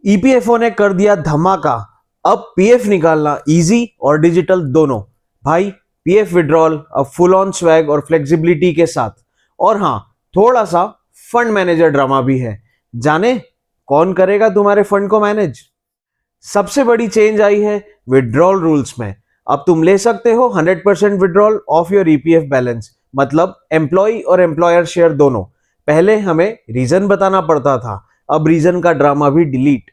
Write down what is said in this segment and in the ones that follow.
EPFO ने कर दिया धमाका। अब पीएफ निकालना इजी और डिजिटल दोनों। भाई, पीएफ विड्रॉल अब फुल ऑन स्वैग और फ्लेक्सिबिलिटी के साथ। और हाँ, थोड़ा सा फंड मैनेजर ड्रामा भी है। जाने कौन करेगा तुम्हारे फंड को मैनेज? सबसे बड़ी चेंज आई है विड्रॉल रूल्स में। अब तुम ले सकते हो 100% withdrawal of your EPF balance, मतलब एम्प्लॉय और एम्प्लॉयर शेयर दोनों। पहले हमें रीजन बताना पड़ता था, अब रीजन का ड्रामा भी डिलीट।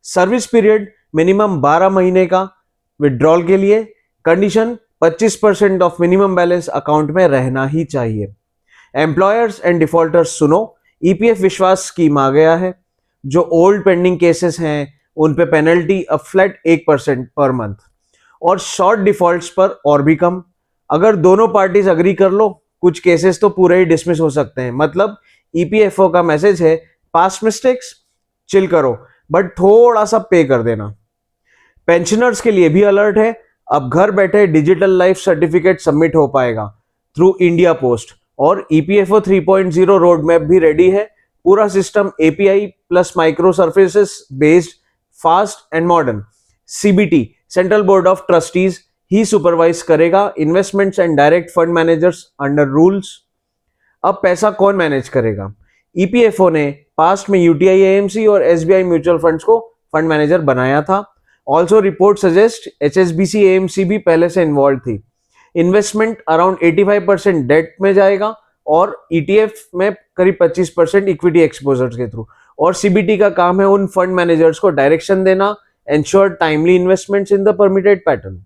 सर्विस पीरियड मिनिमम 12 महीने का विड्रॉल के लिए। Condition 25% of minimum balance account में रहना ही चाहिए। एम्प्लॉयर्स एंड डिफॉल्टर्स सुनो, ईपीएफ विश्वास स्कीम आ गया है। जो ओल्ड पेंडिंग केसेस हैं उन पे पेनल्टी अब फ्लैट 1% पर मंथ, और शॉर्ट डिफॉल्ट्स पर और भी कम। अगर दोनों पार्टीज अग्री कर लो, कुछ केसेस तो पूरे ही डिसमिस हो सकते हैं। मतलब ईपीएफओ का मैसेज है, पास्ट मिस्टेक्स चिल करो, बट थोड़ा सा पे कर देना। पेंशनर्स के लिए भी अलर्ट है। अब घर बैठे डिजिटल लाइफ सर्टिफिकेट सबमिट हो पाएगा थ्रू इंडिया पोस्ट, और ईपीएफओ 3.0 रोड मैप भी रेडी है। पूरा system API plus micro services based, fast and modern. CBT central board of trustees ही सुपरवाइज करेगा investments and direct fund managers under rules. अब पैसा कौन मैनेज करेगा? ईपीएफओ ने पास्ट में यूटीआई एएमसी और एसबीआई म्यूचुअल फंड्स को फंड मैनेजर बनाया था। Also report suggest HSBC AMC भी पहले से इन्वॉल्व थी। इन्वेस्टमेंट अराउंड 85% डेट में जाएगा और ईटीएफ में करीब 25% इक्विटी एक्सपोजर के थ्रू। और सीबीटी का काम है उन फंड मैनेजर्स को डायरेक्शन देना, ensure timely investments in the permitted pattern.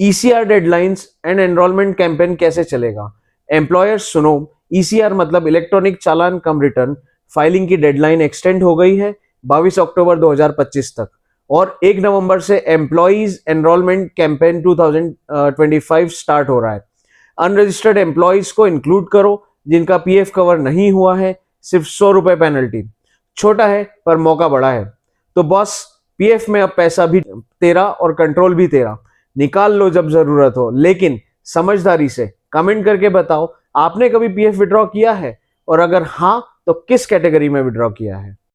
ECR deadlines and enrolment campaign कैसे चलेगा? एम्प्लॉयर्स सुनो, ईसीआर मतलब इलेक्ट्रॉनिक चालान कम रिटर्न फाइलिंग की डेडलाइन एक्सटेंड हो गई है 22 अक्टूबर 2025 तक, और 1 नवंबर से एम्प्लॉइज एनरोलमेंट कैंपेन 2025 स्टार्ट हो रहा है। अनरजिस्टर्ड एम्प्लॉइज को इंक्लूड करो, जिनका पीएफ कवर नहीं हुआ है सिर्फ 100 रुपए पेनल्टी। छोटा है पर मौका बड़ा है। तो बॉस, पीएफ में अब पैसा भी तेरा और कंट्रोल भी तेरा। निकाल लो जब जरूरत हो, लेकिन समझदारी से। कमेंट करके बताओ, आपने कभी पीएफ विड्रॉ किया है, और अगर हाँ तो किस कैटेगरी में विड्रॉ किया है।